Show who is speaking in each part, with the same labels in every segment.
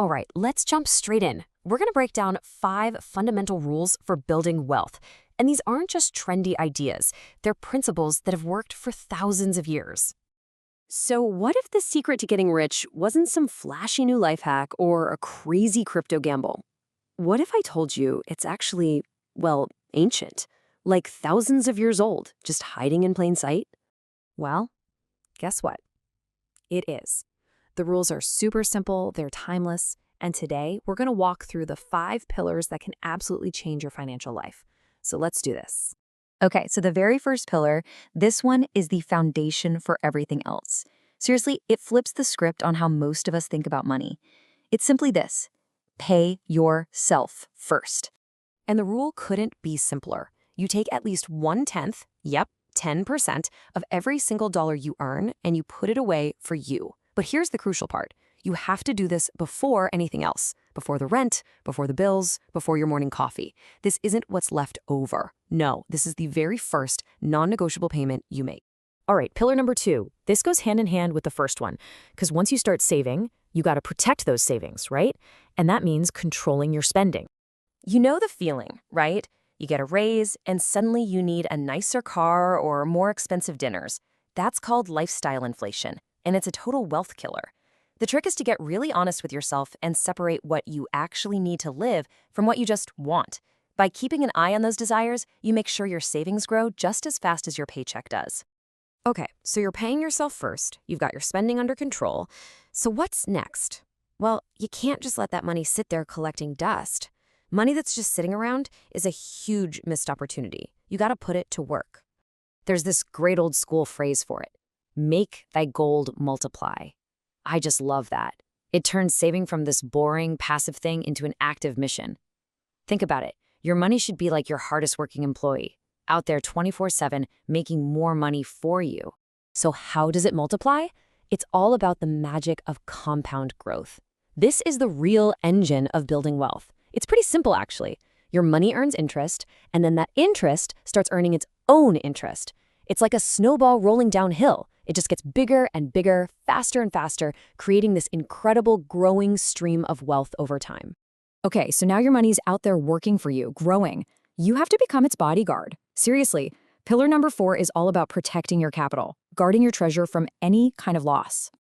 Speaker 1: All right, let's jump straight in. We're going to break down 5 fundamental rules for building wealth. And these aren't just trendy ideas, they're principles that have worked for thousands of years.
Speaker 2: So, what if the secret to getting rich wasn't some flashy new life hack or a crazy crypto gamble? What if I told you it's actually, well, ancient, like thousands of years old, just hiding in plain sight?
Speaker 3: Well, guess what? It is. The rules are super simple, they're timeless, and today we're going to walk through the 5 pillars that can absolutely change your financial life. So let's do this.
Speaker 4: Okay, so the very first pillar, this one is the foundation for everything else. Seriously, it flips the script on how most of us think about money. It's simply this: pay yourself first.
Speaker 1: And the rule couldn't be simpler. You take at least 1/10, yep, 10% of every single dollar you earn and you put it away for you. But here's the crucial part. You have to do this before anything else, before the rent, before the bills, before your morning coffee. This isn't what's left over. No, this is the very first non-negotiable payment you make. All right, pillar number 2. This goes hand in hand with the first one, because once you start saving, you got to protect those savings, right? And that means controlling your spending. You know the feeling, right? You get a raise and suddenly you need a nicer car or more expensive dinners. That's called lifestyle inflation, and it's a total wealth killer. The trick is to get really honest with yourself and separate what you actually need to live from what you just want. By keeping an eye on those desires, you make sure your savings grow just as fast as your paycheck does. Okay, so you're paying yourself first, you've got your spending under control. So what's next? Well, you can't just let that money sit there collecting dust. Money that's just sitting around is a huge missed opportunity. You gotta put it to work. There's this great old school phrase for it: make thy gold multiply. I just love that. It turns saving from this boring, passive thing into an active mission. Think about it. Your money should be like your hardest working employee, out there 24/7, making more money for you. So how does it multiply? It's all about the magic of compound growth. This is the real engine of building wealth. It's pretty simple, actually. Your money earns interest, and then that interest starts earning its own interest. It's like a snowball rolling downhill. It just gets bigger and bigger, faster and faster, creating this incredible growing stream of wealth over time.
Speaker 3: Okay, so now your money's out there working for you, growing. You have to become its bodyguard. Seriously, pillar number 4 is all about protecting your capital, guarding your treasure from any kind of loss.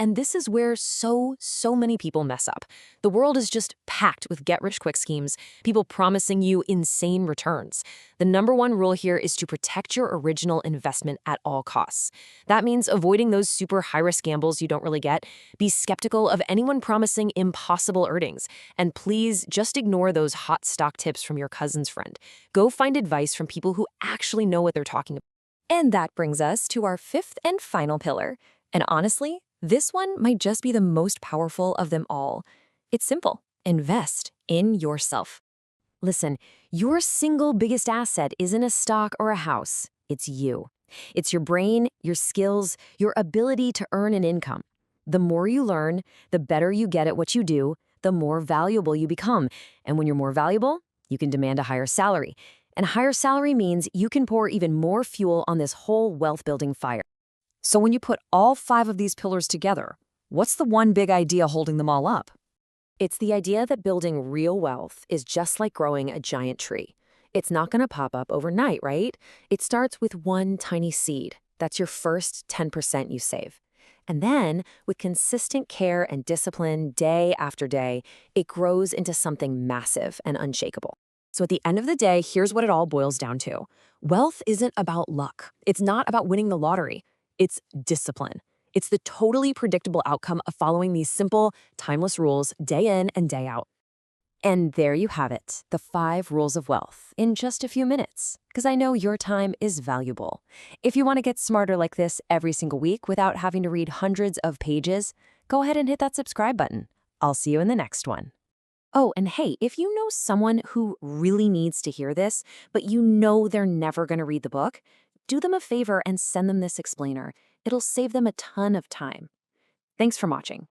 Speaker 1: And this is where so many people mess up. The world is just packed with get-rich-quick schemes, people promising you insane returns. The number 1 rule here is to protect your original investment at all costs. That means avoiding those super high-risk gambles you don't really get. Be skeptical of anyone promising impossible earnings. And please just ignore those hot stock tips from your cousin's friend. Go find advice from people who actually know what they're talking about.
Speaker 3: And that brings us to our 5th and final pillar. And honestly, this one might just be the most powerful of them all. It's simple. Invest in yourself. Listen, your single biggest asset isn't a stock or a house. It's you. It's your brain, your skills, your ability to earn an income. The more you learn, the better you get at what you do, the more valuable you become. And when you're more valuable, you can demand a higher salary. And higher salary means you can pour even more fuel on this whole wealth-building fire.
Speaker 5: So when you put all 5 of these pillars together, what's the one big idea holding them all up?
Speaker 1: It's the idea that building real wealth is just like growing a giant tree. It's not going to pop up overnight, right? It starts with one tiny seed. That's your first 10% you save. And then, with consistent care and discipline day after day, it grows into something massive and unshakable. So at the end of the day, here's what it all boils down to. Wealth isn't about luck. It's not about winning the lottery. It's discipline. It's the totally predictable outcome of following these simple, timeless rules day in and day out. And there you have it, the 5 rules of wealth in just a few minutes, because I know your time is valuable. If you want to get smarter like this every single week without having to read hundreds of pages, go ahead and hit that subscribe button. I'll see you in the next one. Oh, and hey, if you know someone who really needs to hear this, but you know they're never going to read the book, do them a favor and send them this explainer. It'll save them a ton of time. Thanks for watching.